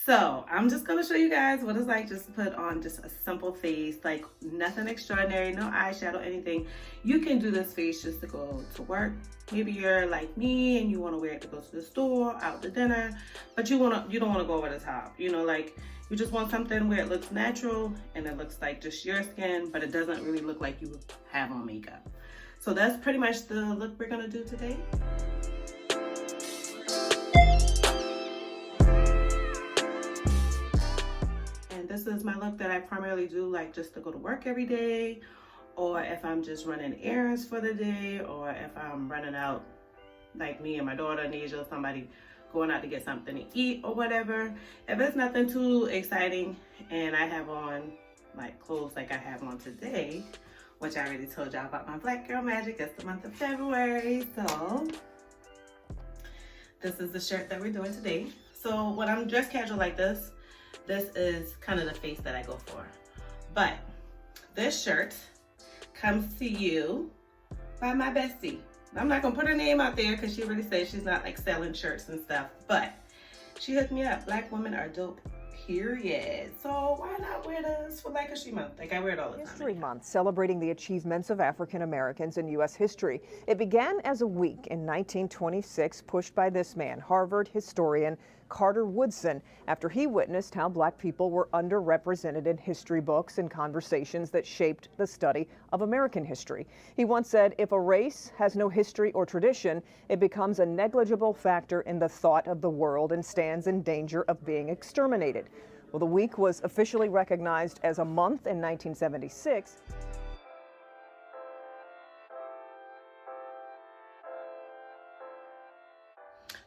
So I'm just gonna show you guys what it's like just to put on just a simple face, like nothing extraordinary, no eyeshadow, anything. You can do this face just to go to work. Maybe you're like me and you want to wear it to go to the store, out to dinner, but you don't want to go over the top. Like you just want something where it looks natural and it looks like just your skin, but it doesn't really look like you have on makeup. So that's pretty much the look we're gonna do today. This is my look that I primarily do like just to go to work every day, or if I'm just running errands for the day, or if I'm running out like me and my daughter Neja, somebody going out to get something to eat or whatever. If it's nothing too exciting and I have on like clothes like I have on today, which I already told y'all about my Black Girl Magic, it's the month of February. So this is the shirt that we're doing today. So when I'm dressed casual like this is kind of the face that I go for. But this shirt comes to you by my bestie. I'm not gonna put her name out there because she already said she's not like selling shirts and stuff, but she hooked me up. Black women are dope, period. So why not wear this for like History Month? Like I wear it all the time. History Month, celebrating the achievements of African Americans in U.S. history. It began as a week in 1926, pushed by this man, Harvard historian Carter Woodson, after he witnessed how black people were underrepresented in history books and conversations that shaped the study of American history. He once said, if a race has no history or tradition, it becomes a negligible factor in the thought of the world and stands in danger of being exterminated. Well, the week was officially recognized as a month in 1976.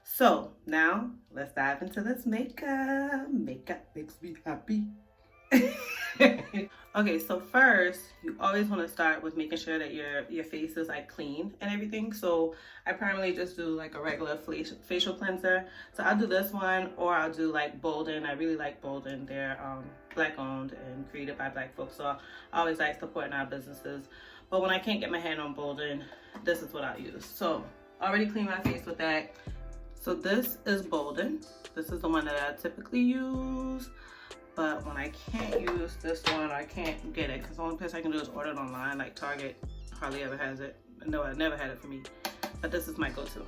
So now let's dive into this makeup. Makeup makes me happy. Okay, so first you always want to start with making sure that your face is like clean and everything. So I primarily just do like a regular facial cleanser. So I'll do this one, or I'll do like Bolden. I really like Bolden. They're black owned and created by black folks, so I always like supporting our businesses. But when I can't get my hand on Bolden, this is what I'll use. So I already cleaned my face with that. So this is Bolden. This is the one that I typically use. But when I can't use this one, I can't get it, because the only place I can do is order it online. Like Target hardly ever has it. No, I never had it for me. But this is my go-to.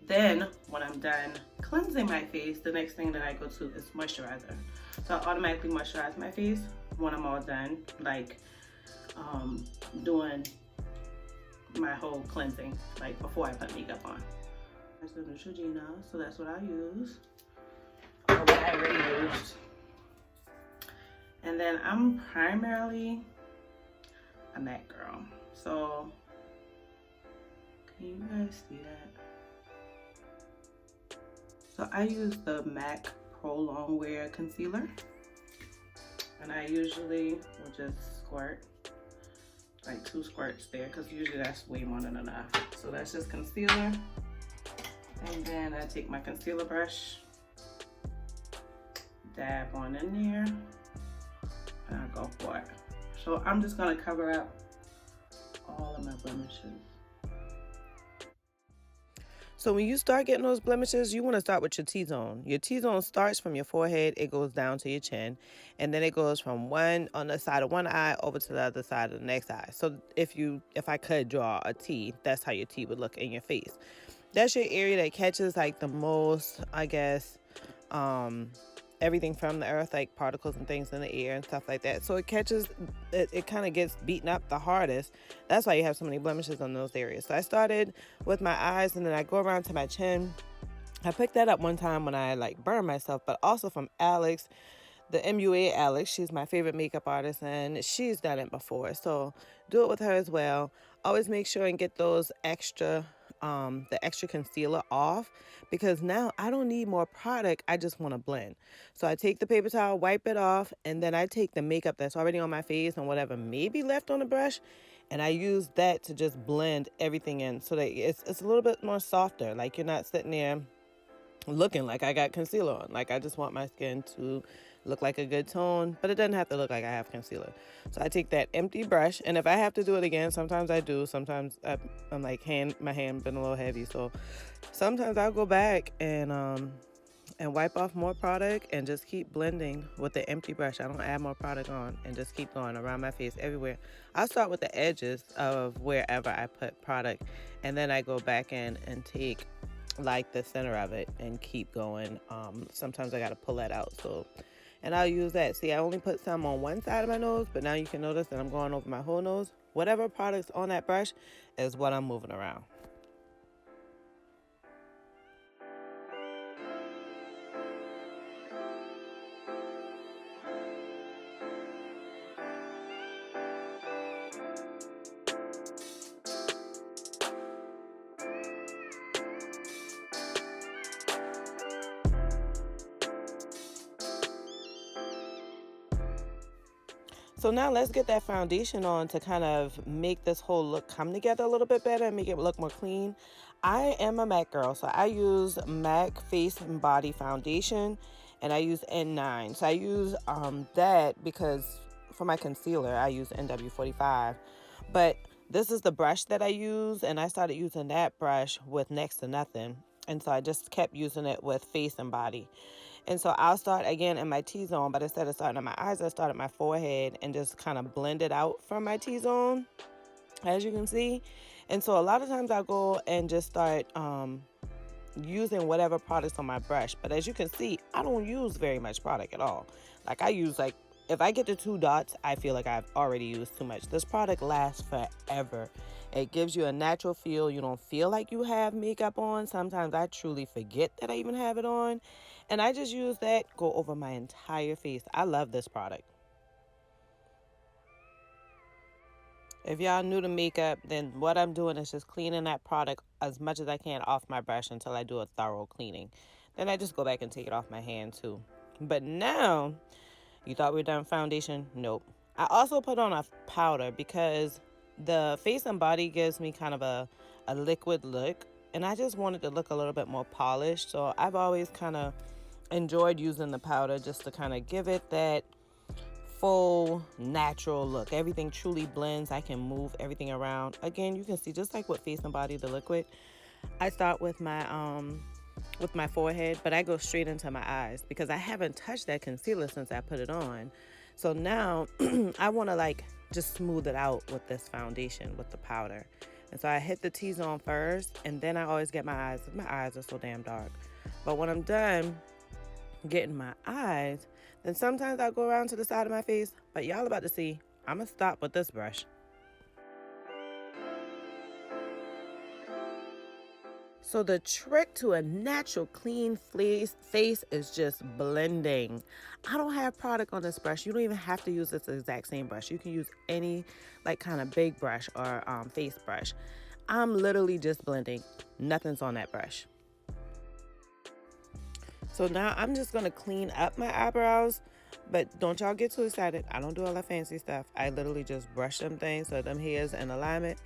Then when I'm done cleansing my face, the next thing that I go to is moisturizer. So I automatically moisturize my face when I'm all done, like doing my whole cleansing, like before I put makeup on. That's the Neutrogena, so that's what I use, or what I already used. And then I'm primarily a MAC girl. So can you guys see that? So I use the MAC Pro Longwear Concealer, and I usually will just squirt like 2 squirts there, because usually that's way more than enough. So that's just concealer. And then I take my concealer brush, dab on in there, and I go for it. So I'm just gonna cover up all of my blemishes. So when you start getting those blemishes, you want to start with your T-zone. Your T-zone starts from your forehead, it goes down to your chin, and then it goes from one on the side of one eye over to the other side of the next eye. So if I could draw a T, that's how your T would look in your face. That's your area that catches like the most, I guess, everything from the earth, like particles and things in the air and stuff like that. So it catches, it kind of gets beaten up the hardest. That's why you have so many blemishes on those areas. So I started with my eyes, and then I go around to my chin. I picked that up one time when I like burned myself, but also from Alex, the MUA Alex. She's my favorite makeup artist, and she's done it before. So do it with her as well. Always make sure and get those the extra concealer off, because now I don't need more product. I just want to blend. So I take the paper towel, wipe it off, and then I take the makeup that's already on my face and whatever may be left on the brush, and I use that to just blend everything in so that it's a little bit more softer. Like you're not sitting there looking like I got concealer on. Like I just want my skin to look like a good tone, but it doesn't have to look like I have concealer. So I take that empty brush, and if I have to do it again, sometimes I do. Sometimes I'm like my hand been a little heavy, so sometimes I'll go back and and wipe off more product and just keep blending with the empty brush. I don't add more product on, and just keep going around my face everywhere. I'll start with the edges of wherever I put product, and then I go back in and take like the center of it and keep going. Sometimes I got to pull that out, so, and I'll use that. See, I only put some on one side of my nose, but now you can notice that I'm going over my whole nose. Whatever product's on that brush is what I'm moving around. So now let's get that foundation on to kind of make this whole look come together a little bit better and make it look more clean. I am a MAC girl, so I use MAC Face and Body Foundation, and I use N9. So I use that because for my concealer, I use NW45. But this is the brush that I use, and I started using that brush with next to nothing. And so I just kept using it with face and body. And so I'll start again in my T-zone, but instead of starting at my eyes, I start at my forehead and just kind of blend it out from my T-zone, as you can see. And so a lot of times I'll go and just start using whatever products on my brush. But as you can see, I don't use very much product at all. Like I use if I get to 2 dots, I feel like I've already used too much. This product lasts forever. It gives you a natural feel. You don't feel like you have makeup on. Sometimes I truly forget that I even have it on. And I just use that, go over my entire face. I love this product. If y'all new to makeup, then what I'm doing is just cleaning that product as much as I can off my brush until I do a thorough cleaning. Then I just go back and take it off my hand too. But now, you thought we were done foundation? Nope. I also put on a powder because the face and body gives me kind of a liquid look. And I just wanted to look a little bit more polished. So I've always kind of enjoyed using the powder just to kind of give it that full natural look. Everything truly blends. I can move everything around. Again, you can see just like with face and body, the liquid. I start with my forehead, but I go straight into my eyes because I haven't touched that concealer since I put it on. So now I want to just smooth it out with this foundation with the powder. And so I hit the T-zone first, and then I always get my eyes. My eyes are so damn dark. But when I'm done getting my eyes, then sometimes I'll go around to the side of my face. But y'all about to see, I'm going to stop with this brush. So the trick to a natural, clean face is just blending. I don't have product on this brush. You don't even have to use this exact same brush. You can use any kind of big brush or face brush. I'm literally just blending. Nothing's on that brush. So now I'm just going to clean up my eyebrows. But don't y'all get too excited. I don't do all that fancy stuff. I literally just brush them things so them hairs in alignment.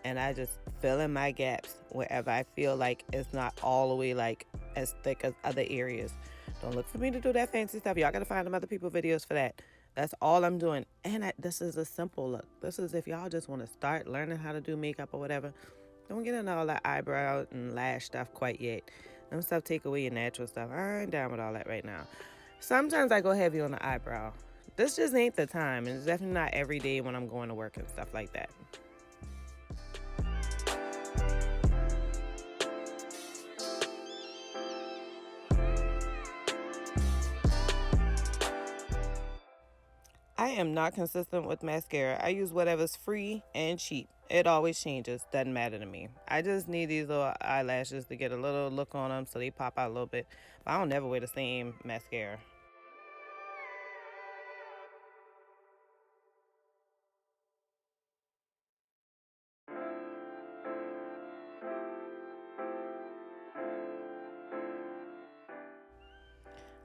And I just fill in my gaps wherever I feel like it's not all the way as thick as other areas. Don't look for me to do that fancy stuff. Y'all gotta find them other people's videos for that. That's all I'm doing. And this is a simple look. This is if y'all just want to start learning how to do makeup or whatever. Don't get into all that eyebrow and lash stuff quite yet. Them stuff take away your natural stuff. I ain't down with all that right now. Sometimes I go heavy on the eyebrow. This just ain't the time. And it's definitely not every day when I'm going to work and stuff like that. I am not consistent with mascara. I use whatever's free and cheap. It always changes. Doesn't matter to me. I just need these little eyelashes to get a little look on them so they pop out a little bit. But I don't never wear the same mascara.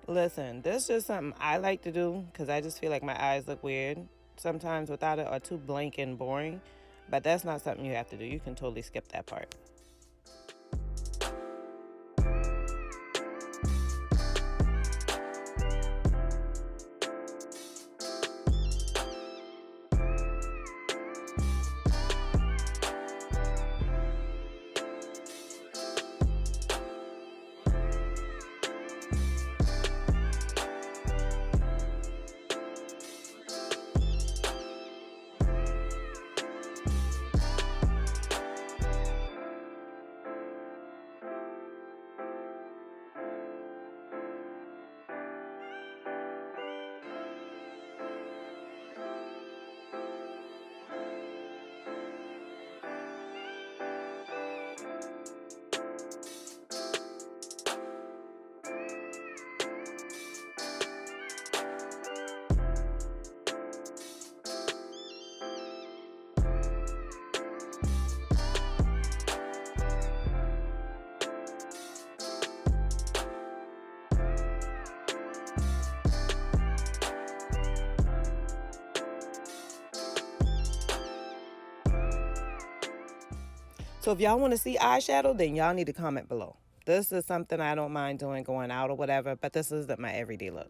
Listen, this is just something I like to do because I just feel like my eyes look weird sometimes without it, or too blank and boring. But that's not something you have to do. You can totally skip that part. So if y'all want to see eyeshadow, then y'all need to comment below. This is something I don't mind doing going out or whatever, but this isn't my everyday look.